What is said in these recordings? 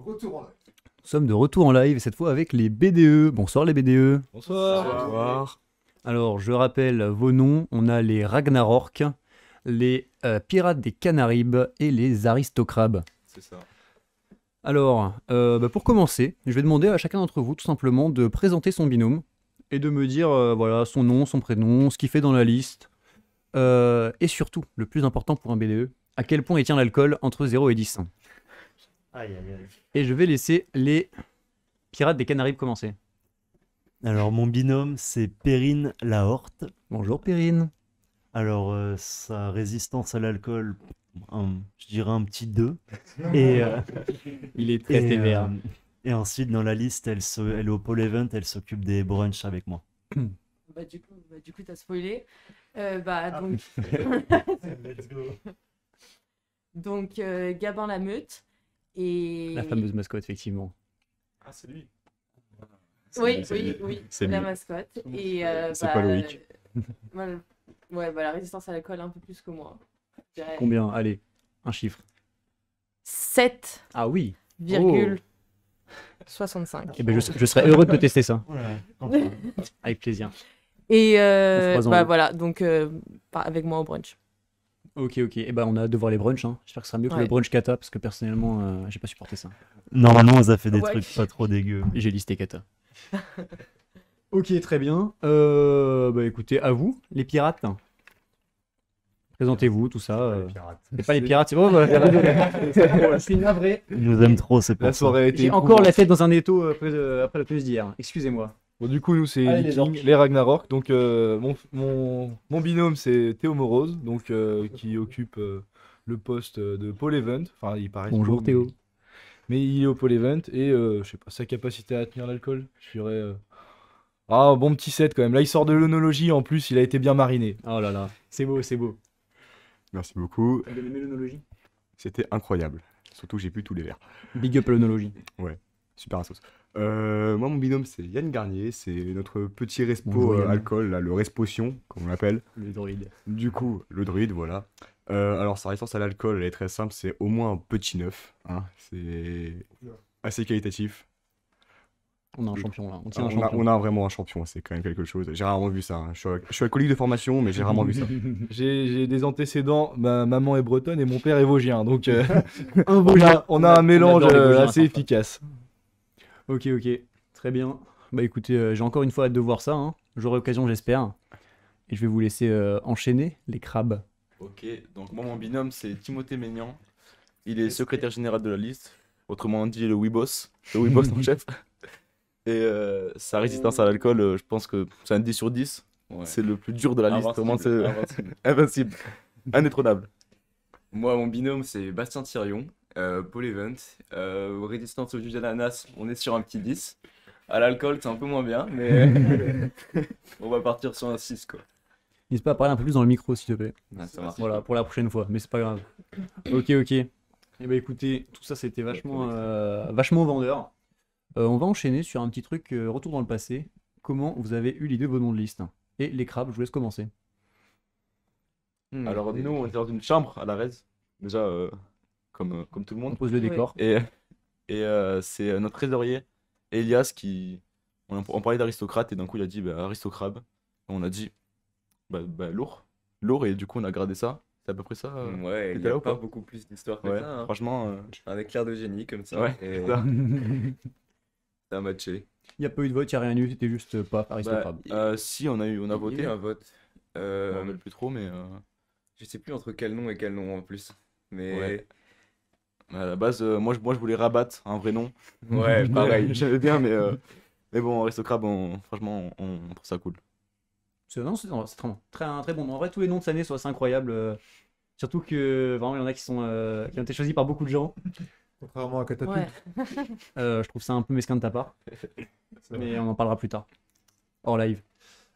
retour en live. Nous sommes de retour en live, cette fois avec les BDE. Bonsoir les BDE. Bonsoir. Bonsoir. Alors, je rappelle vos noms. On a les Ragnarok, les Pirates des Canaries et les Aristocrabes. C'est ça. Alors, pour commencer, je vais demander à chacun d'entre vous tout simplement de présenter son binôme et de me dire voilà, son nom, son prénom, ce qu'il fait dans la liste. Et surtout, le plus important pour un BDE, à quel point il tient l'alcool entre 0 et 10. Aïe, aïe, aïe. Et je vais laisser les Pirates des Canaries commencer. Alors, mon binôme, c'est Perrine Lahorte. Bonjour Perrine. Alors, sa résistance à l'alcool, je dirais un petit 2. Et, Il est très sévère. et ensuite, dans la liste, elle est au pole event, elle s'occupe des brunchs avec moi. Du coup, t'as spoilé. Donc, Let's go. donc Gabin Lameute et... La fameuse mascotte, effectivement. Ah, c'est lui. Oui, C'est la lui. mascotte. Et C'est pas Loïc. La résistance à l'alcool un peu plus que moi. Je dirais Combien? Allez, un chiffre. 7,65. Ah oui. Eh ben, je serais heureux de te tester ça. Voilà. Avec plaisir. Et On se croise en haut. voilà, donc avec moi au brunch. Ok. Et ben, on a hâte de voir les brunchs. Hein. J'espère que ce sera mieux que le Ouais. brunch kata, parce que personnellement, j'ai pas supporté ça. Normalement, on a fait des Ouais. trucs pas trop dégueux. J'ai listé kata. Ok, très bien. Écoutez, à vous, les pirates. Présentez-vous, tout ça. C'est pas les pirates, c'est bon, voilà. Je suis navré. Ils nous aiment trop, c'est pour La ça. soirée a été J'ai encore la tête dans un étau après la pause d'hier. Excusez-moi. Bon, du coup, nous, c'est Allez, les Vikings, orques. les Ragnarok. Donc, mon binôme, c'est Théo Morose, donc, qui occupe le poste de pole event. Enfin, il paraît. Bonjour Théo. Mais il est au pole event et je sais pas, sa capacité à tenir l'alcool, je dirais. Un bon petit 7 quand même. Là, il sort de l'œnologie, en plus, il a été bien mariné. Oh là là, c'est beau, c'est beau. Merci beaucoup. T'as bien aimé l'œnologie? C'était incroyable. Surtout que j'ai bu tous les verres. Big up à l'œnologie. Super à sauce. Moi, mon binôme, c'est Yann Garnier. C'est notre petit respo Bonjour, Yann. alcool, là, le respotion, comme on l'appelle. Le droïde. Du coup, le druide, voilà. Alors, sa résistance à l'alcool, elle est très simple. C'est au moins un petit 9. Hein. C'est assez qualitatif. On a un champion là, on tient un On a, champion. on a vraiment un champion, c'est quand même quelque chose. J'ai rarement vu ça. Hein. Je suis alcoolique de formation, mais j'ai rarement vu ça. J'ai des antécédents, ma maman est bretonne et mon père est vosgien. Donc, Un Vosgien. on a un mélange adore les Vosgiens, assez parfois. efficace. Ok, très bien. Bah écoutez, j'ai encore une fois hâte de voir ça. Hein. J'aurai l'occasion, j'espère. Et je vais vous laisser enchaîner les crabes. Ok, donc moi mon binôme c'est Timothée Maignan. Il est secrétaire général de la liste, autrement dit le Weboss en chef. Et sa résistance à l'alcool, je pense que c'est un 10 sur 10. C'est le plus dur de la liste, vraiment c'est invincible, indétrônable. Moi, mon binôme, c'est Bastien Thirion, Paul Event. Résistance au jus d'ananas, on est sur un petit 10. À l'alcool, c'est un peu moins bien, mais on va partir sur un 6, quoi. N'hésite pas à parler un peu plus dans le micro, s'il te plaît. Ah, ça marche. Voilà, pour la prochaine fois, mais c'est pas grave. Ok. Et bah écoutez, tout ça c'était vachement vendeur. On va enchaîner sur un petit truc retour dans le passé. Comment vous avez eu l'idée de vos noms de liste? Et les crabes, je vous laisse commencer. Alors nous on est dans une chambre à la Rez, déjà comme tout le On monde. pose le décor. Et c'est notre trésorier, Elias, on parlait d'aristocrate et d'un coup il a dit aristocrabe. On a dit lourd et du coup on a gradé ça. C'est à peu près ça. Ouais, il t'étais n'y là a ou pas pas beaucoup plus d'histoire que Ouais, ça. Hein. franchement. Un éclair de génie comme ça. Ouais, Et c'est ça. ça a matché. Il n'y a pas eu de vote, il n'y a rien eu, c'était juste pas aristocrate. Si on a Il y voté, a eu un vote. je me rappelle plus trop, mais Je sais plus entre quel nom et quel nom en plus. Mais Ouais. à la base, moi je voulais Rabat, un vrai nom. ouais, pareil. J'aimais bien, mais bon, aristocrate, franchement, on trouve ça cool. C'est vraiment un très bon nom. En vrai, tous les noms de cette année sont assez incroyables. Surtout que vraiment, il y en a qui ont été choisis par beaucoup de gens. Contrairement à Catapulte. Ouais. Je trouve ça un peu mesquin de ta part. Mais on en parlera plus tard. Hors live.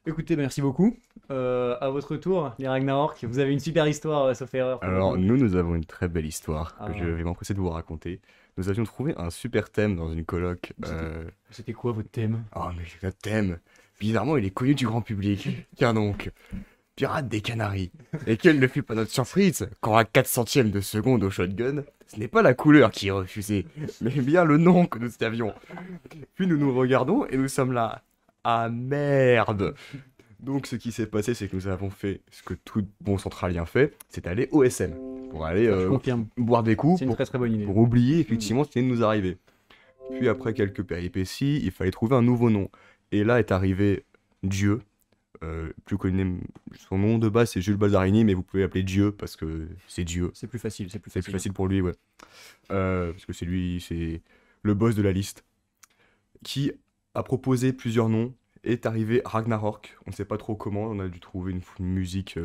Écoutez, merci beaucoup. À votre tour, les Ragnarok, vous avez une super histoire, sauf erreur. Alors, nous avons une très belle histoire que Ah. je vais m'empresser de vous raconter. Nous avions trouvé un super thème dans une coloc. C'était quoi votre thème? Oh, mais notre thème, bizarrement, il est connu du grand public. Car donc, Pirates des Canaries. Et quelle ne fut pas notre surprise quand à 4 centièmes de seconde au shotgun, ce n'est pas la couleur qui est refusée, mais bien le nom que nous avions. Puis nous nous regardons et nous sommes là. Ah merde! Donc ce qui s'est passé, c'est que nous avons fait ce que tout bon centralien fait, c'est aller au SM. Pour aller Je confirme. boire des coups, C'est une très très bonne idée. pour oublier effectivement ce qui venait de nous arriver. Puis après quelques péripéties, il fallait trouver un nouveau nom. Et là est arrivé Dieu. Plus connu, son nom de base c'est Jules Balzarini, mais vous pouvez l'appeler Dieu parce que c'est Dieu. C'est plus facile, c'est plus C'est facile. plus facile pour lui, ouais. Parce que c'est lui, c'est le boss de la liste. Qui a proposé plusieurs noms. Est arrivé Ragnarok. On ne sait pas trop comment, on a dû trouver une musique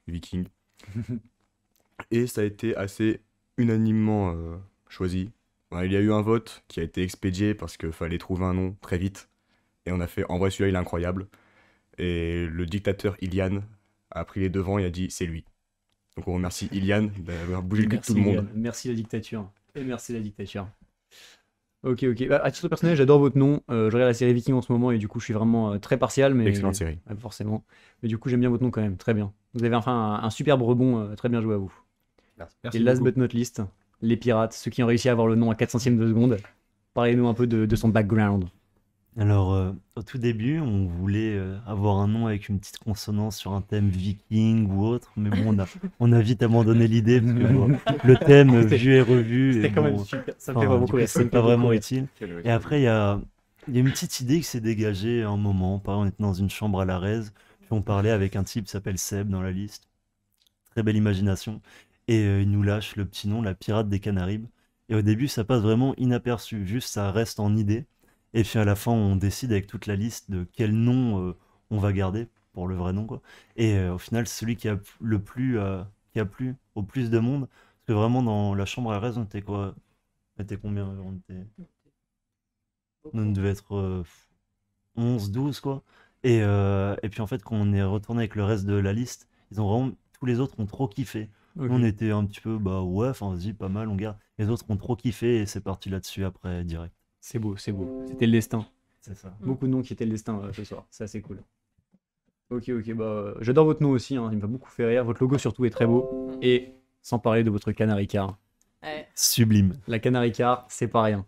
viking. Et ça a été assez unanimement choisi. Ouais, il y a eu un vote qui a été expédié parce qu'il fallait trouver un nom très vite. Et on a fait, en vrai, celui-là, il est incroyable. Et le dictateur Ilian a pris les devants et a dit, c'est lui. Donc on remercie Ilian d'avoir bougé le cul de tout le monde. Yann. Merci la dictature. Et merci la dictature. Ok, ok. Bah, à titre personnel, j'adore votre nom. Je regarde la série Viking en ce moment et du coup, je suis vraiment très partial. Mais... Excellente série. Ouais, forcément. Mais du coup, j'aime bien votre nom quand même. Très bien. Vous avez enfin un superbe rebond. Très bien joué à vous. Merci Et last beaucoup. but not least, les pirates, ceux qui ont réussi à avoir le nom à 4 centièmes de seconde. Parlez-nous un peu de son background. Alors, au tout début, on voulait avoir un nom avec une petite consonance sur un thème viking ou autre, mais bon, on a vite abandonné l'idée parce que bon, le thème vu et revu, C'était et quand même bon, super. Ça me enfin, fait vraiment du coup, rire. c'est pas vraiment utile. Quel- Et après, il y a une petite idée qui s'est dégagée à un moment. Pareil, on était dans une chambre à la Raise, puis on parlait avec un type qui s'appelle Seb dans la liste. Très belle imagination. Et il nous lâche le petit nom, la Pirate des Canaries. Et au début, ça passe vraiment inaperçu, juste ça reste en idée. Et puis à la fin, on décide avec toute la liste de quel nom on va garder pour le vrai nom, quoi. Et au final, c'est celui qui a qui a plu au plus de monde. Parce que vraiment, dans la chambre à la Raise, on était quoi? On était combien? On devait être 11, 12, quoi. Et puis en fait, quand on est retourné avec le reste de la liste, ils ont vraiment, tous les autres ont trop kiffé. Ok. Nous, on était un petit peu, bah ouais, enfin vas-y, pas mal, on garde. Les autres ont trop kiffé et c'est parti là-dessus après, direct. C'est beau, c'est beau. C'était le destin. C'est ça. Beaucoup de noms qui étaient le destin ce soir. C'est assez cool. Ok, ok. Bah, j'adore votre nom aussi. Hein. Il m'a beaucoup fait rire. Votre logo surtout est très beau. Et sans parler de votre Canary Car. Ouais. Sublime. La Canary Car, c'est pas rien.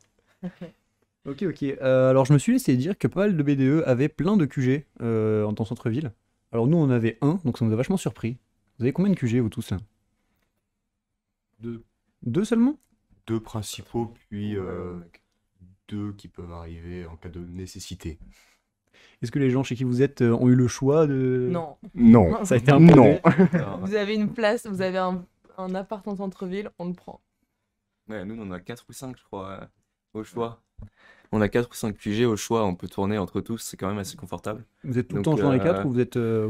Ok, ok. Alors, je me suis laissé dire que pas mal de BDE avaient plein de QG en ton centre-ville. Alors, nous, on en avait un, donc ça nous a vachement surpris. Vous avez combien de QG, vous tous là? Deux. Deux seulement? Deux principaux, puis deux qui peuvent arriver en cas de nécessité. Est-ce que les gens chez qui vous êtes ont eu le choix de. Non. Non. Ça a été un Non. Vous avez une place, vous avez un appart en centre-ville, on le prend. Ouais, nous, on en a 4 ou 5, je crois, au choix. On a 4 ou 5 QG au choix, on peut tourner entre tous, c'est quand même assez confortable. Vous êtes tout le Donc, temps dans les quatre ou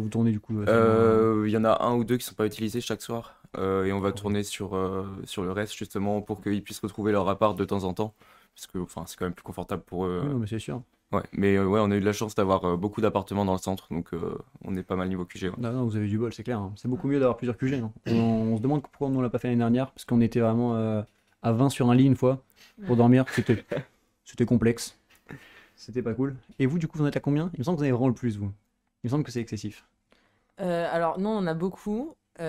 vous tournez du coup seulement, Il y en a un ou deux qui sont pas utilisés chaque soir, et on va tourner sur le reste justement pour qu'ils puissent retrouver leur appart de temps en temps, parce que enfin, c'est quand même plus confortable pour eux. Oui, non, mais c'est sûr. Ouais, mais ouais, on a eu de la chance d'avoir beaucoup d'appartements dans le centre, donc on est pas mal niveau QG. Ouais. Non, non, vous avez eu du bol, c'est clair. Hein. C'est beaucoup mieux d'avoir plusieurs QG. Hein. On se demande pourquoi on ne l'a pas fait l'année dernière, parce qu'on était vraiment à 20 sur un lit une fois pour dormir. C'était complexe. C'était pas cool. Et vous, du coup, vous en êtes à combien? Il me semble que vous en avez vraiment le plus, vous. Il me semble que c'est excessif. Alors, non, on a beaucoup. En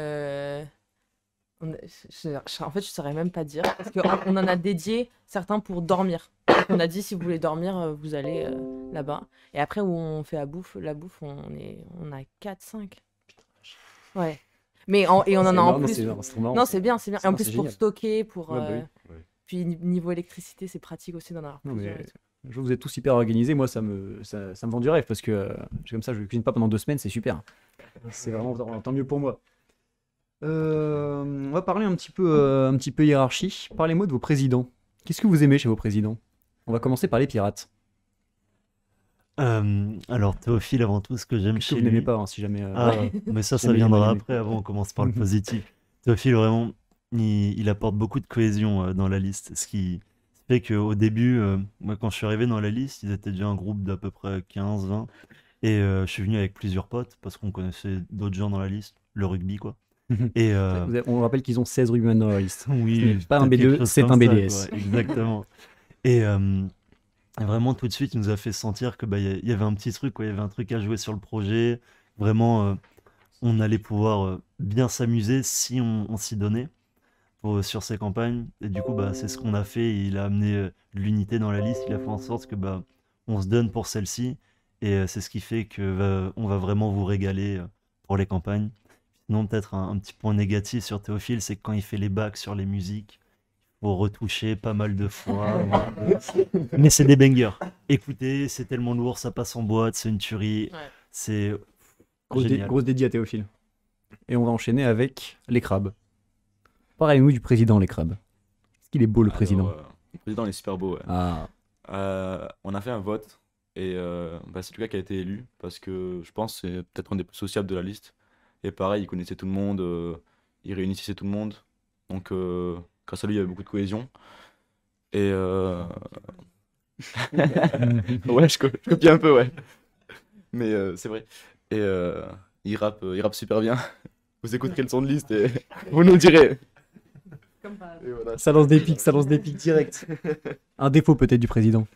fait, je saurais même pas dire. Parce qu'on en a dédié certains pour dormir. On a dit, si vous voulez dormir, vous allez là-bas. Et après, où on fait la bouffe, on a 4-5. Ouais. Mais et on en a en plus. C'est trop marrant. Non, c'est bien, c'est bien. Et en Non, plus, c'est pour génial. stocker, pour. Ouais, bah oui. Ouais. Puis, niveau électricité, c'est pratique aussi d'en avoir Non, plusieurs. mais et tout. je vois que vous êtes tous hyper organisés. Moi, ça me vend du rêve parce que comme ça, je cuisine pas pendant 2 semaines, c'est super. C'est vraiment tant mieux pour moi. On va parler un petit peu hiérarchie. Parlez-moi de vos présidents. Qu'est-ce que vous aimez chez vos présidents? On va commencer par les pirates. Alors, Théophile, avant tout, ce que j'aime Qu'est-ce que chez vous n'aimez lui. pas, hein, si jamais. Ah, mais ça Jamais viendra aimé. après. Avant, on commence par le positif. Théophile, vraiment, il apporte beaucoup de cohésion dans la liste. Ce qui fait qu'au début, moi, quand je suis arrivé dans la liste, ils étaient déjà un groupe d'à peu près 15, 20. Et je suis venu avec plusieurs potes parce qu'on connaissait d'autres gens dans la liste, le rugby, quoi. Et On rappelle qu'ils ont 16 rugbymen dans leur liste. oui, Ce n'est pas un peut-être quelque B2, chose c'est comme un ça, BDS. quoi, exactement. Et vraiment, tout de suite, il nous a fait sentir que il y avait un petit truc, quoi. Il y avait un truc à jouer sur le projet. Vraiment, on allait pouvoir bien s'amuser si on s'y donnait sur ces campagnes. Et du coup, bah, c'est ce qu'on a fait. Il a amené l'unité dans la liste. Il a fait en sorte que bah, on se donne pour celle-ci. Et c'est ce qui fait que on va vraiment vous régaler pour les campagnes. Sinon, peut-être un petit point négatif sur Théophile, c'est que quand il fait les bacs sur les musiques, il faut retoucher pas mal de fois. Mais c'est des bangers. Écoutez, c'est tellement lourd, ça passe en boîte, c'est une tuerie. Ouais. C'est Grosse, génial. dédiée à Théophile. Et on va enchaîner avec les crabes. Parlez-nous du président, les crabes. Est-ce qu'il est beau, le président? Le président il est super beau, ouais. Ah, On a fait un vote et bah, c'est Lucas qui a été élu parce que je pense que c'est peut-être un des plus sociables de la liste. Et pareil, il connaissait tout le monde, il réunissait tout le monde. Donc grâce à lui, il y avait beaucoup de cohésion. Et ouais, je copie un peu, ouais. Mais c'est vrai. Et il rappe super bien. Vous écouterez le son de liste et vous nous le direz. Comme par hasard. Et voilà. ça lance des pics direct. Un défaut peut-être du président.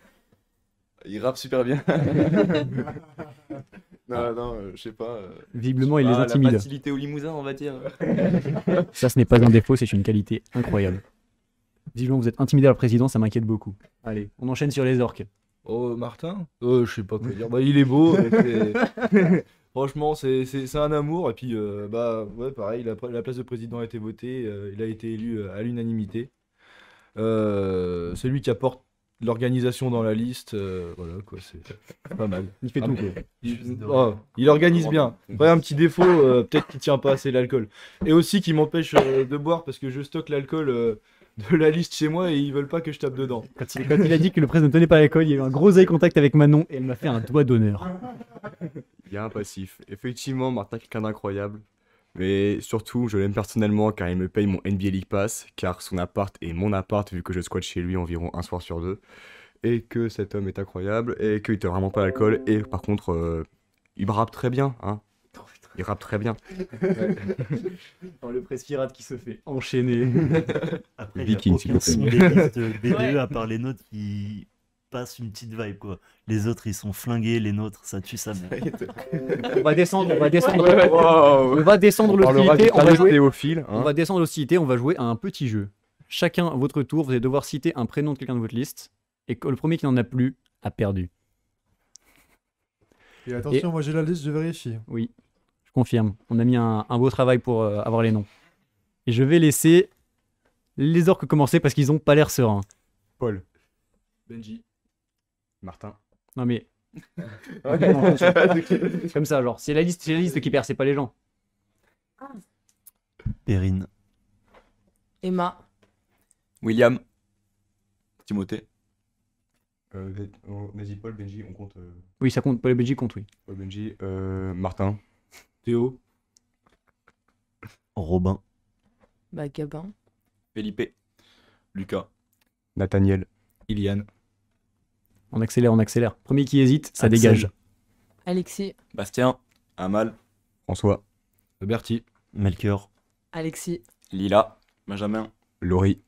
Il rappe super bien. Non, je sais pas. Visiblement, il les La intimide. facilité au limousin, on va dire. Ça, ce n'est pas un défaut, c'est une qualité incroyable. Visiblement, vous êtes intimidé par le président, ça m'inquiète beaucoup. Allez, on enchaîne sur les orques. Oh, Martin? Je sais pas quoi dire. Bah, il est beau. Franchement, c'est un amour. Et puis, bah, ouais, pareil, la place de président a été votée. Il a été élu à l'unanimité. C'est lui qui apporte l'organisation dans la liste. Voilà, quoi, c'est pas mal. Il fait Ah, tout. mais- Quoi. Il organise bien. Après, un petit défaut, peut-être qu'il tient pas assez l'alcool. Et aussi qu'il m'empêche de boire parce que je stocke l'alcool de la liste chez moi et ils veulent pas que je tape dedans. Quand il a dit que le président ne tenait pas à l'école, il y a eu un gros eye contact avec Manon et elle m'a fait un doigt d'honneur. Il y a un passif. Effectivement, Martin est quelqu'un d'incroyable. Mais surtout, je l'aime personnellement car il me paye mon NBA League Pass, car son appart est mon appart vu que je squatte chez lui environ un soir sur deux. Et que cet homme est incroyable et qu'il ne vraiment pas l'alcool. Et par contre, il rappe très bien. Hein. Il rappe très bien. Le presse pirate qui se fait enchaîner. Après, Viking, il n'y a s'il aucun vous son plaît. des listes BDE Ouais. à part les nôtres qui passent une petite vibe, quoi. Les autres, ils sont flingués, les nôtres, ça tue sa mère. On va descendre, on va descendre. Wow. On va descendre On parlera l'hostilité, du on va tarif jouer. Théophile. On Hein. va descendre l'hostilité, on va jouer à un petit jeu. Chacun, à votre tour, vous allez devoir citer un prénom de quelqu'un de votre liste. Et que le premier qui n'en a plus a perdu. Et attention, moi j'ai la liste, je vérifie. Oui, je confirme. On a mis un beau travail pour avoir les noms. Et je vais laisser les orques commencer parce qu'ils ont pas l'air sereins. Paul. Benji. Martin. Non mais. Comme ça, genre, c'est la liste qui perd, c'est pas les gens. Perrine. Emma. William. Timothée. Vas-y, Paul, Benji, on compte. Oui, ça compte, pas les Belgiques compte, oui. Paul, Benji, Martin. Théo. Robin. Bah, Gabin. Felipe. Lucas. Nathaniel. Iliane. On accélère. Premier qui hésite, ça Axel. dégage. Alexis. Bastien. Amal. François. Bertie. Melchior. Alexis. Lila. Benjamin. Laurie.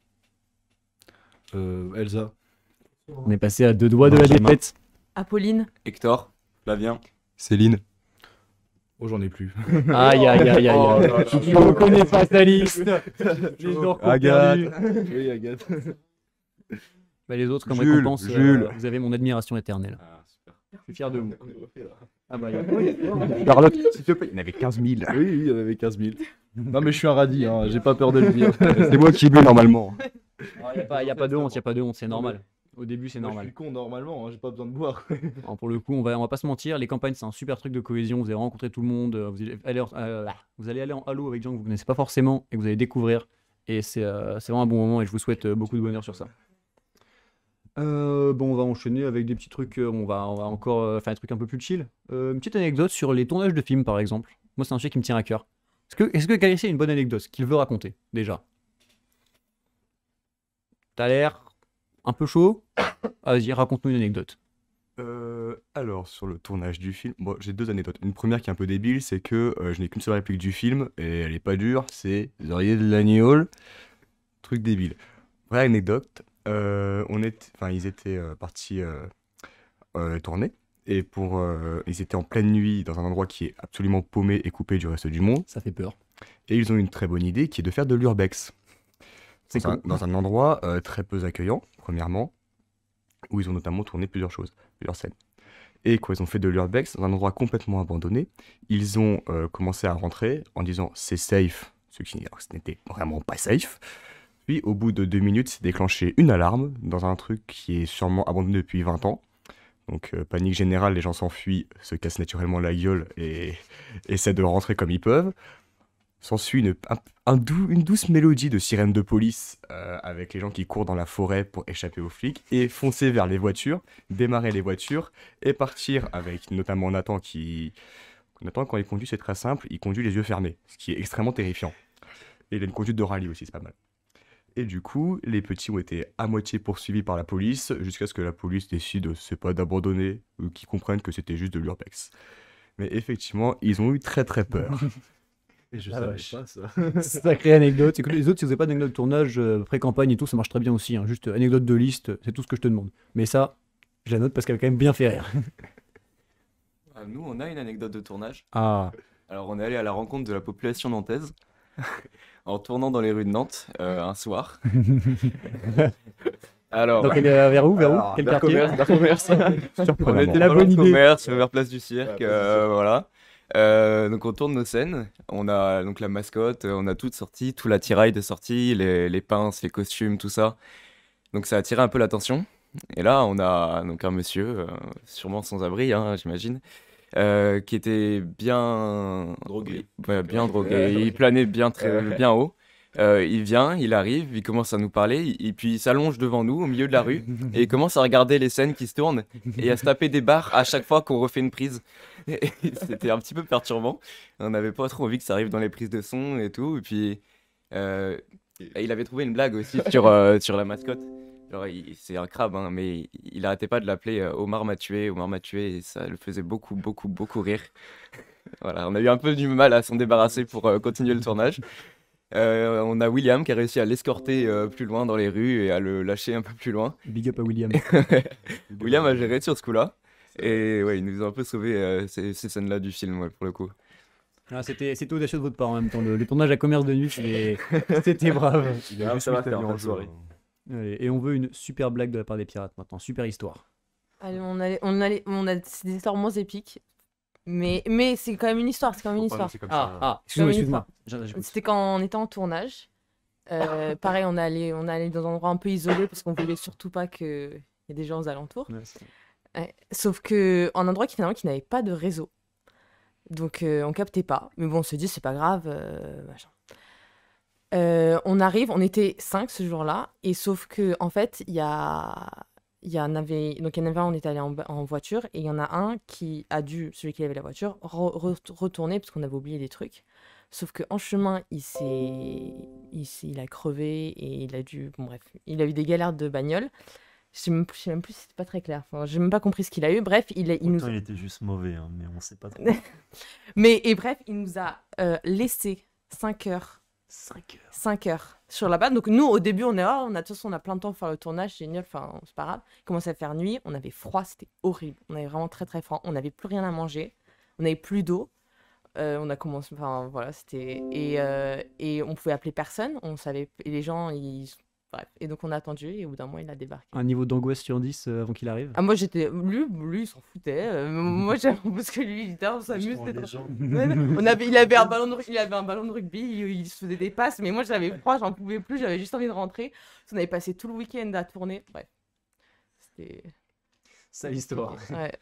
Elsa. On est passé à 2 doigts de la Benjamin. défaite. Apolline. Hector. Flavien. Céline. Oh, j'en ai plus. Aïe. Oh, Je ne connais pas ta liste. Les orques ont Agathe. perdu. Oui, Agathe. Bah, les autres, comme Jules, récompense, Jules. vous avez mon admiration éternelle. Ah, super. Je suis fier de vous. Ah bah, Charlotte, s'il te plaît. Il y en avait 15 000. Oui, il y en avait 15 000. Non, mais je suis un radis, hein, j'ai pas peur de le dire. C'est moi qui bu normalement. Il n'y a pas de honte, c'est normal. Au début, c'est Moi, je normal. suis con normalement, hein, j'ai pas besoin de boire. Alors, pour le coup, on va pas se mentir, les campagnes, c'est un super truc de cohésion. Vous allez rencontrer tout le monde, vous allez aller en halo avec des gens que vous connaissez pas forcément et que vous allez découvrir. Et c'est vraiment un bon moment et je vous souhaite beaucoup de bonheur sur ça. Bon, on va enchaîner avec des petits trucs. On va encore faire des trucs un peu plus chill. Une petite anecdote sur les tournages de films, par exemple. Moi, c'est un sujet qui me tient à cœur. Est-ce que Galaxy a une bonne anecdote qu'il veut raconter, déjà? T'as l'air un peu chaud? Vas-y, raconte-nous une anecdote. Alors, sur le tournage du film, bon, j'ai 2 anecdotes. Une première qui est un peu débile, c'est que je n'ai qu'une seule réplique du film, et elle est pas dure, c'est « Vous auriez de l'agneau ?» Truc débile. Vraie anecdote, ils étaient partis tourner, Et ils étaient en pleine nuit dans un endroit qui est absolument paumé et coupé du reste du monde. Ça fait peur. Et ils ont une très bonne idée qui est de faire de l'urbex. C'est Dans un endroit très peu accueillant, premièrement, où ils ont notamment tourné plusieurs scènes. Et quand ils ont fait de l'urbex, dans un endroit complètement abandonné, ils ont commencé à rentrer en disant c'est safe, alors que ce n'était vraiment pas safe. Puis au bout de 2 minutes, c'est déclenché une alarme dans un truc qui est sûrement abandonné depuis 20 ans. Donc panique générale, les gens s'enfuient, se cassent naturellement la gueule et essaient de rentrer comme ils peuvent. S'ensuit une douce mélodie de sirène de police avec les gens qui courent dans la forêt pour échapper aux flics et foncer vers les voitures, démarrer les voitures et partir avec notamment Nathan Nathan, quand il conduit, c'est très simple, il conduit les yeux fermés, ce qui est extrêmement terrifiant. Et il a une conduite de rallye aussi, c'est pas mal. Et du coup, les petits ont été à moitié poursuivis par la police jusqu'à ce que la police décide, c'est pas d'abandonner ou qu'ils comprennent que c'était juste de l'urbex. Mais effectivement, ils ont eu très très peur. Et je Ah, savais vache. pas ça. Sacrée anecdote. C'est que les autres, si vous n'avez pas d'anecdote de tournage, pré-campagne et tout, ça marche très bien aussi. Hein. Juste anecdote de liste, c'est tout ce que je te demande. Mais ça, je la note parce qu'elle a quand même bien fait rire. Nous, on a une anecdote de tournage. Ah, Alors, on est allé à la rencontre de la population nantaise en tournant dans les rues de Nantes un soir. Alors, donc vers où alors, Quel vers quartier commerce. On Surprenamment. était La dans bonne le idée. commerce, vers Place du Cirque, Ah, voilà. Donc on tourne nos scènes, on a donc la mascotte, on a tout sorti, tout l'attirail de sortie, les pinces, les costumes, tout ça. Donc ça a attiré un peu l'attention. Et là, on a donc un monsieur, sûrement sans abri, hein, j'imagine, qui était bien Drogué. Ouais, bien drogué. Il planait bien haut. Il vient, il arrive, il commence à nous parler, et puis il s'allonge devant nous au milieu de la rue et il commence à regarder les scènes qui se tournent et à se taper des barres à chaque fois qu'on refait une prise. Et c'était un petit peu perturbant. On n'avait pas trop envie que ça arrive dans les prises de son et tout. Et puis il avait trouvé une blague aussi sur la mascotte. Genre, c'est un crabe, hein, mais il arrêtait pas de l'appeler Omar m'a tué, et ça le faisait beaucoup, beaucoup, beaucoup rire. Voilà, on a eu un peu du mal à s'en débarrasser pour continuer le tournage. On a William qui a réussi à l'escorter plus loin dans les rues et à le lâcher un peu plus loin. big up à William. William a géré sur ce coup-là. Et ouais, il nous a un peu sauvé ces scènes-là du film, ouais, pour le coup. Ah, c'était audacieux de votre part en même temps. Le tournage à commerce de nuit, c'était brave. Ça va faire en soirée. Allez, et on veut une super blague de la part des pirates maintenant. Super histoire. Allez, on a c'est des histoires moins épiques. Mais c'est quand même une histoire, c'est quand même une histoire. Excuse-moi. C'était quand on était en tournage. Pareil, on allait dans un endroit un peu isolé parce qu'on voulait surtout pas qu'il y ait des gens aux alentours. Ouais. Sauf que en un endroit qui n'avait pas de réseau. Donc on captait pas. Mais bon, on se dit c'est pas grave. Machin. On arrive, on était 5 ce jour-là. Et sauf que en fait, il y en avait un, on était allé en voiture et il y en a un qui a dû, celui qui avait la voiture, retourner parce qu'on avait oublié des trucs. Sauf qu'en chemin, il a crevé et il a dû, bon bref, il a eu des galères de bagnole. Je sais même plus si c'était pas très clair. Enfin, j'ai même pas compris ce qu'il a eu. Bref, il était juste mauvais, hein, mais on sait pas trop. Bref, il nous a laissé 5 heures. 5 heures sur la base. Donc nous, au début, de toute façon, on a plein de temps pour faire le tournage, c'est génial, enfin, c'est pas grave. Il commençait à faire nuit, on avait froid, c'était horrible. On avait vraiment très très froid, on n'avait plus rien à manger, on n'avait plus d'eau. On a commencé, enfin voilà, c'était... Et on pouvait appeler personne, on savait... Et les gens, bref. Et donc on a attendu et au bout d'un moment, il a débarqué. Un niveau d'angoisse sur 10 avant qu'il arrive. Ah, moi j'étais... Lui il s'en foutait. Moi j'avoue, parce que lui, on s'amuse. Il avait un ballon de rugby, il se faisait des passes, mais moi j'avais froid, j'en pouvais plus, j'avais juste envie de rentrer. On avait passé tout le week-end à tourner. Bref. C'était... Sale histoire. Ouais.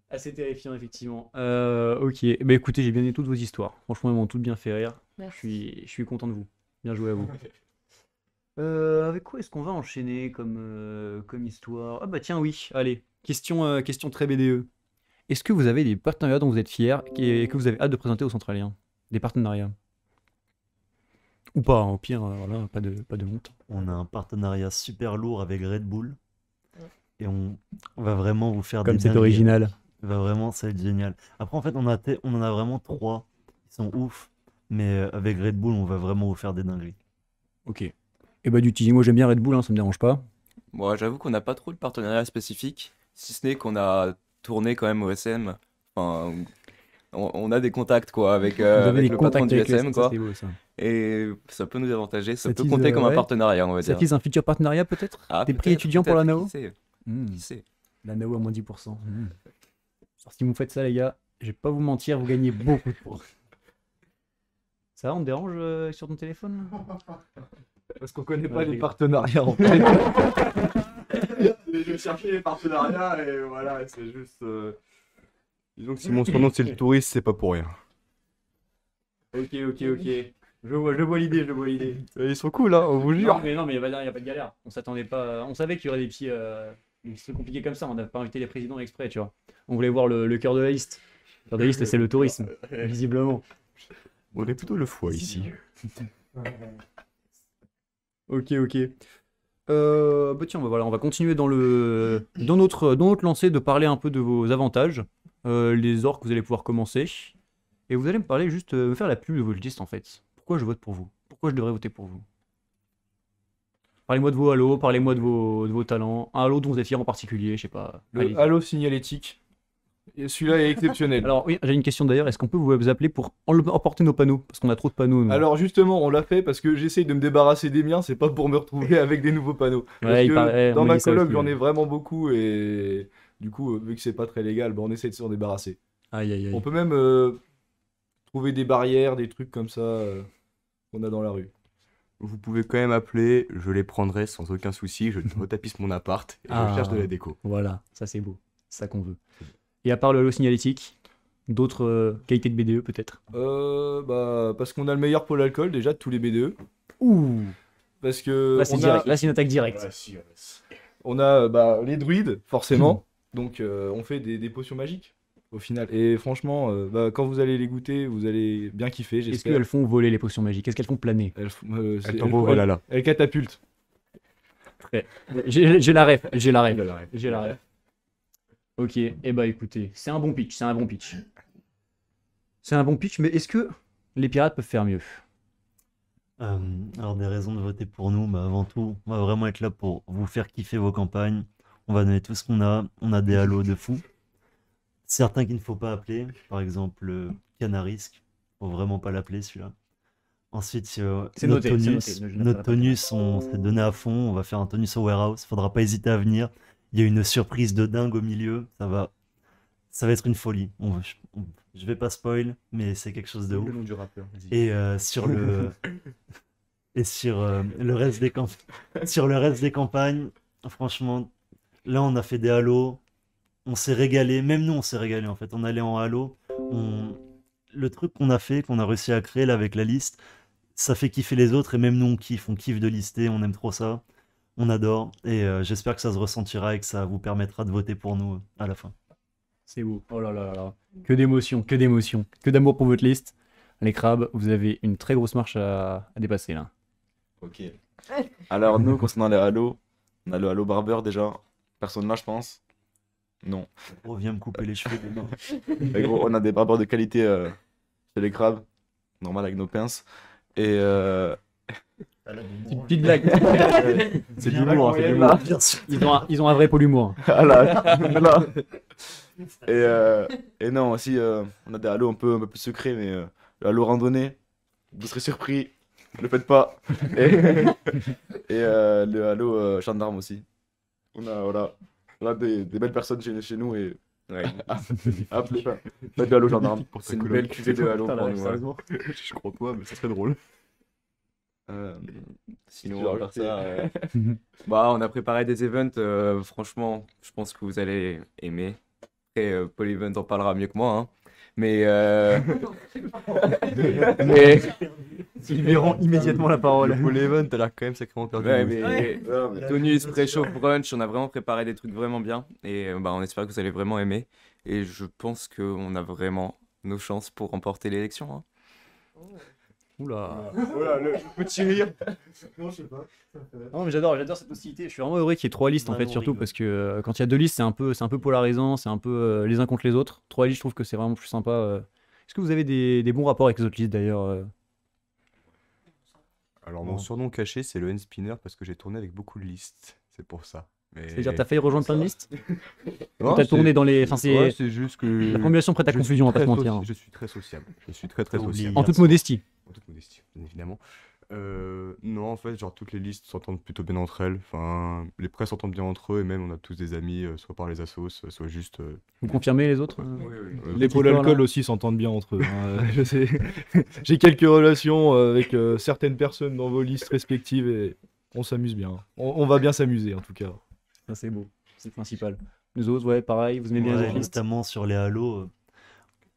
Assez terrifiant, effectivement. Ok. Bah écoutez, j'ai bien aimé toutes vos histoires. Franchement, elles m'ont toutes bien fait rire. Merci. Je suis content de vous. Bien joué à vous. Avec quoi est-ce qu'on va enchaîner comme histoire? Ah bah tiens, oui. Allez. Question très BDE. Est-ce que vous avez des partenariats dont vous êtes fiers et que vous avez hâte de présenter aux Centraliens? Des partenariats? Ou pas, hein, au pire, voilà, pas de honte. On a un partenariat super lourd avec Red Bull. Et on va vraiment vous faire Comme des c'est dingueries. original. Va vraiment, ça va être génial. Après, en fait, on en a vraiment 3 qui sont ouf. Mais avec Red Bull, on va vraiment vous faire des dingueries. Ok. Et bah du teasing, moi j'aime bien Red Bull, hein, ça me dérange pas. Moi, j'avoue qu'on n'a pas trop de partenariat spécifique, si ce n'est qu'on a tourné quand même au SM. Enfin, on a des contacts quoi avec, Vous avez avec des le patron contacts du avec le SM quoi. c'est beau ça. Et ça peut nous avantager, ça Ça peut tease, compter comme un ouais. partenariat, on va Ça dire. tease un futur partenariat peut-être. Ah, Des prix peut-être, étudiants pour la peut-être, NAO. qui sait, Hmm. qui sait. La NAO à moins 10%. Alors, si vous faites ça les gars, je vais pas vous mentir, vous gagnez beaucoup de points. Ça va, on te dérange sur ton téléphone là Parce qu'on connaît Ouais, pas je les rigole. partenariats en fait. Je cherchais les partenariats et voilà, c'est juste. Disons que si mon surnom c'est le touriste, c'est pas pour rien. Ok. Je vois l'idée, Ils sont cool, hein, on vous jure. Non, mais y a pas de galère. On s'attendait pas. On savait qu'il y aurait des trucs compliqués comme ça. On n'a pas invité les présidents exprès, tu vois. On voulait voir le cœur de la liste. Le cœur de la liste, c'est le tourisme, visiblement. On est plutôt le foie ici. Ok. Bah tiens, bah voilà, on va continuer dans notre lancée de parler un peu de vos avantages, les orques, vous allez pouvoir commencer. Et vous allez me parler juste, me faire la pub de votre liste en fait. Pourquoi je vote pour vous? Pourquoi je devrais voter pour vous? Parlez-moi de vos halos, parlez-moi de vos talents. Un halo dont vous êtes fier en particulier, je sais pas. Allez. Le Halo signalétique. Et celui-là est exceptionnel. Alors oui, j'ai une question d'ailleurs, est-ce qu'on peut vous appeler pour emporter nos panneaux? Parce qu'on a trop de panneaux, nous. Alors justement, on l'a fait parce que j'essaye de me débarrasser des miens, c'est pas pour me retrouver avec des nouveaux panneaux. Parce Ouais, il que paraît- dans on m'a ma dit ça coloc, aussi, j'en ouais. ai vraiment beaucoup et du coup, vu que c'est pas très légal, bah, on essaie de s'en débarrasser. Aïe. On peut même trouver des barrières, des trucs comme ça qu'on a dans la rue. Vous pouvez quand même appeler, je les prendrai sans aucun souci, je retapisse mon appart et Ah. je cherche de la déco. Voilà, ça c'est beau, c'est ça qu'on veut. Et à part le halo signalétique, d'autres qualités de BDE peut-être? Bah, parce qu'on a le meilleur pôle alcool déjà de tous les BDE. Ouh, Parce que là c'est direct, là c'est une attaque directe. on a les druides, forcément. Donc on fait des potions magiques au final. Et franchement, quand vous allez les goûter, vous allez bien kiffer, Est-ce j'espère. qu'elles font voler les potions magiques? Est-ce qu'elles font planer? C'est- Elle t'envoie, voilà là. elles catapultent. J'ai la ref. Ok, et bah écoutez, c'est un bon pitch. C'est un bon pitch, mais est-ce que les pirates peuvent faire mieux? Alors des raisons de voter pour nous, bah avant tout, on va vraiment être là pour vous faire kiffer vos campagnes. On va donner tout ce qu'on a. On a des halos de fou. Certains qu'il ne faut pas appeler, par exemple Canarisque. Faut vraiment pas l'appeler celui-là. Ensuite, C'est notre noté, c'est tonus, noté. Je notre note tonus, on s'est donné à fond. On va faire un tonus au warehouse. Faudra pas hésiter à venir. Il y a une surprise de dingue au milieu. Ça va être une folie. Je vais pas spoil, mais c'est quelque chose de ouf. nom du rappeur, Et sur le sur le reste des campagnes, franchement, là on a fait des halos, on s'est régalé, même nous on s'est régalé en fait. On allait en halo, le truc qu'on a fait, qu'on a réussi à créer là avec la liste, ça fait kiffer les autres et même nous on kiffe de lister, on aime trop ça, on adore et j'espère que ça se ressentira et que ça vous permettra de voter pour nous à la fin. C'est beau. Oh là là là. Que d'émotion, que d'amour pour votre liste. Les crabes, vous avez une très grosse marche à dépasser là. Ok. Alors, nous, concernant les halos, on a le halo barbeur déjà. Personne là, je pense. Non. On vient me couper les cheveux demain. Mais gros, on a des barbeurs de qualité chez les crabes. Normal avec nos pinces. Et Petite blague. C'est du lourd, c'est du lourd. Ils ont un vrai pôle humour. voilà. Voilà. Et non, aussi, on a des halos un peu plus secrets, mais le halo randonnée, vous serez surpris, ne le faites pas. Et le halo gendarme aussi. On a des belles personnes chez nous et. Ouais. Hop, faites le halo gendarme. C'est une belle cuvée de halo pour nous. Ouais. Je crois pas, mais ça serait drôle. Sinon, Tu vas à part rajouter. ça, Bah, on a préparé des events, franchement, je pense que vous allez aimer. Après, Polyvent en parlera mieux que moi, hein. Mais, mais, Ils verront immédiatement la parole. Pour l'event, t'as l'air quand même sacrément perdu. ouais, mais Tonus, Préchauffe, Brunch, on a vraiment préparé des trucs vraiment bien. Et bah, on espère que vous allez vraiment aimer. Et je pense qu'on a vraiment nos chances pour remporter l'élection, hein. Oula. Voilà, le petit rire. Non mais j'adore cette hostilité. Je suis vraiment heureux qu'il y ait 3 listes en fait, Vraiment, on surtout rigole. parce que quand il y a 2 listes, c'est un peu polarisant, c'est un peu les uns contre les autres. 3 listes, je trouve que c'est vraiment plus sympa. Est-ce que vous avez des bons rapports avec les autres listes d'ailleurs Alors, mon surnom caché, c'est le N-Spinner parce que j'ai tourné avec beaucoup de listes. C'est pour ça. Mais... C'est-à-dire, t'as failli rejoindre plein de listes? Non, T'as c'est- tourné dans les. Enfin, c'est. Ouais, c'est juste que. La formulation prête à je confusion, on va suis pas se très mentir. Je suis très sociable. Je suis très T'as oublié sociable. En toute modestie. En toute modestie, bien évidemment. Non, en fait, genre toutes les listes s'entendent plutôt bien entre elles. Enfin, les press s'entendent bien entre eux et même on a tous des amis, soit par les assos, soit juste. Vous confirmez les autres? Les pôles histoires, alcool là. aussi s'entendent bien entre eux, hein. Je sais. J'ai quelques relations avec certaines personnes dans vos listes respectives et on s'amuse bien. On va bien s'amuser en tout cas. Ça, c'est beau. C'est le principal. Les autres, ouais, pareil, vous aimez bien les Ouais, autres listes? notamment sur les halos,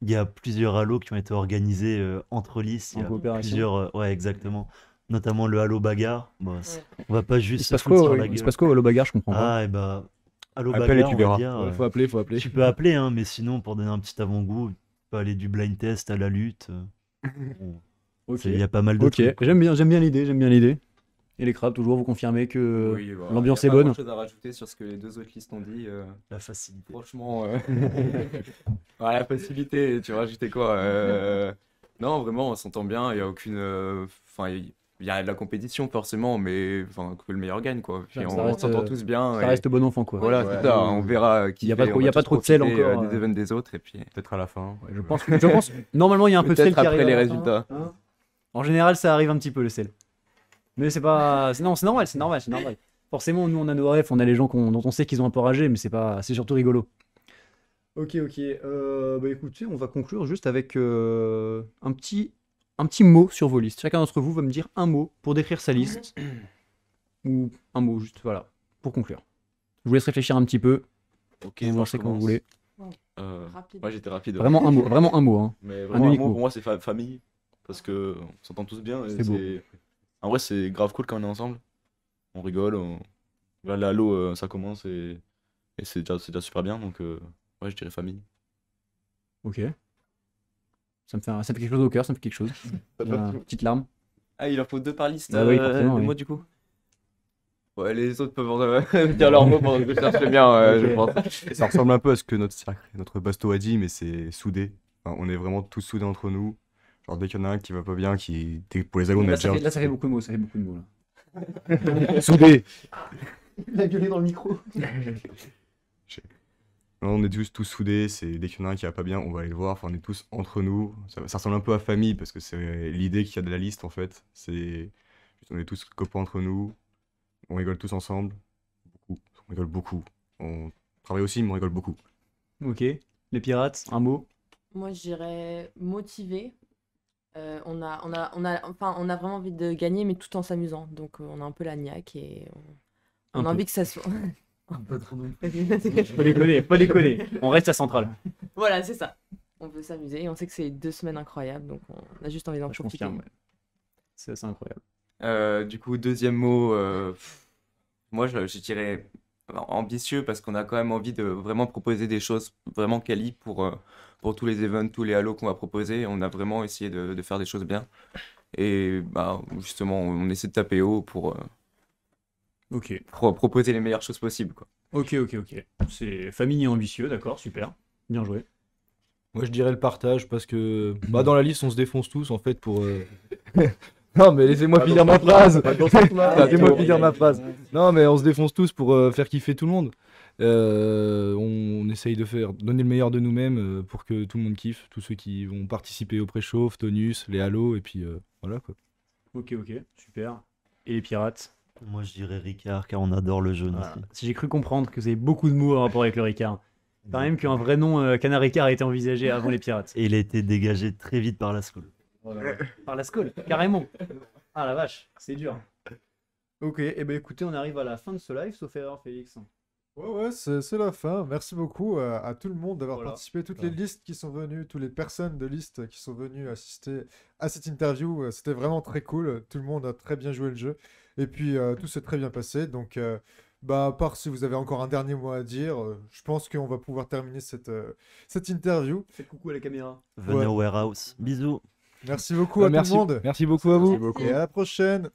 il y a plusieurs halos qui ont été organisés entre listes. Il y En a coopération. plusieurs, ouais, exactement. Notamment le halo bagarre. Bon, on va pas Il juste se se passe foutre quoi, sur la il se gueule. passe quoi au bagarre, je comprends pas. Ah, et bah, halo Appelle bagarre, et tu on va verras. dire, Ouais, faut appeler. tu peux appeler, hein, mais sinon, pour donner un petit avant-goût, tu peux aller du blind test à la lutte. Bon, Ok, il y a pas mal de ok. trucs. J'aime bien l'idée. Et les crabes, toujours, vous confirmez que Oui, voilà. l'ambiance Y a est pas bonne. grand-chose à rajouter sur ce que les deux autres listes ont dit. La facilité. Franchement, la facilité, tu rajoutais quoi Non, vraiment, on s'entend bien. Il y a aucune. Enfin, il y a de la compétition forcément, mais enfin, que le meilleur gagne quoi. Puis Ça on reste, s'entend tous bien. ça et reste bon enfant, quoi. Voilà, c'est ça. On verra qui Y a pas fait, trop- on y a va pas tous trop de sel profiter, encore, des events des autres et puis Peut-être à la fin. Ouais, je pense, normalement, il y a un peu de sel peut-être qui arrive après à les la fin, résultats. hein. En général, ça arrive un petit peu, le sel. Mais c'est pas. Non, c'est normal. Forcément, nous, on a nos refs, on a les gens dont on sait qu'ils ont un peu ragé, mais c'est surtout rigolo. Ok. Bah écoutez, on va conclure juste avec un petit mot sur vos listes. Chacun d'entre vous va me dire un mot pour décrire sa liste. Ou un mot, juste, voilà, pour conclure. Je vous laisse réfléchir un petit peu. Ok, Vous moi, lancez je quand vous commence. voulez. Rapide. Moi j'étais rapide. Vraiment un mot. Hein. Mais vraiment, unique un mot, mot. pour moi, c'est famille. Parce que on s'entend tous bien. Et C'est beau. En vrai, c'est grave cool quand on est ensemble. On rigole. Là, la Halo, ça commence et c'est déjà super bien. Donc, ouais, je dirais famille. Ok. Ça me fait quelque chose au cœur, ça me fait quelque chose. Petite larme. Ah, il en faut 2 par liste. Ah oui, forcément, de oui. moi, du coup. Ouais, les autres peuvent dire leur mot pendant que je cherche bien, Ok. je pense. Ça ressemble un peu à ce que notre basto a dit, mais c'est soudé. Enfin, on est vraiment tous soudés entre nous. Genre dès qu'il y en a un qui va pas bien, pour les allos, on a Là, ça déjà. fait beaucoup de mots, là. Soudé. Il a gueulé dans le micro. Non, on est tous soudés. C'est dès qu'il y en a un qui va pas bien, on va aller le voir. Enfin, on est tous entre nous. Ça ressemble un peu à famille parce que c'est l'idée qu'il y a de la liste en fait. On est tous copains entre nous. On rigole tous ensemble. Beaucoup. On rigole beaucoup. On travaille aussi, mais on rigole beaucoup. Ok. Les pirates, un mot. Moi, je dirais motivé. On a vraiment envie de gagner, mais tout en s'amusant. Donc, on a un peu la niaque et on Un a peu. envie que ça soit. Pas déconner. On reste à Centrale. Voilà, c'est ça. On veut s'amuser et on sait que c'est 2 semaines incroyables, donc on a juste envie d'en Je profiter. confirme, ouais. C'est assez incroyable. Du coup, deuxième mot, moi je dirais ambitieux parce qu'on a quand même envie de vraiment proposer des choses vraiment quali pour tous les events, tous les halos qu'on va proposer. On a vraiment essayé de faire des choses bien. Et bah, justement, on essaie de taper haut pour Ok. proposer les meilleures choses possibles, quoi. Ok. C'est famille et ambitieux, d'accord, super. Bien joué. Moi je dirais le partage parce que dans la liste on se défonce tous en fait pour. Non mais laissez-moi finir ma phrase. Laissez-moi finir ma phrase. Non mais on se défonce tous pour faire kiffer tout le monde. On essaye de donner le meilleur de nous-mêmes pour que tout le monde kiffe, tous ceux qui vont participer au préchauffe, Tonus, les halos et puis voilà quoi. Ok, super. Et les pirates. Moi, je dirais Ricard, car on adore le jaune Voilà. aussi. Si j'ai cru comprendre que vous avez beaucoup de mots en rapport avec le Ricard. Quand même qu'un vrai nom, Canard Ricard, a été envisagé avant les pirates. Et il a été dégagé très vite par la school. Par la Skoll, carrément. Ah la vache, c'est dur. Ok, et ben écoutez, on arrive à la fin de ce live, sauf erreur, Félix. Ouais, c'est la fin. Merci beaucoup à tout le monde d'avoir Voilà. participé, toutes les listes qui sont venues, toutes les personnes de liste qui sont venues assister à cette interview. C'était vraiment très cool. Tout le monde a très bien joué le jeu. Et puis, tout s'est très bien passé. Donc, à part si vous avez encore un dernier mot à dire, je pense qu'on va pouvoir terminer cette interview. Faites coucou à la caméra. Venez au warehouse. Bisous. Merci beaucoup à tout le monde. Merci beaucoup à vous. Et à la prochaine.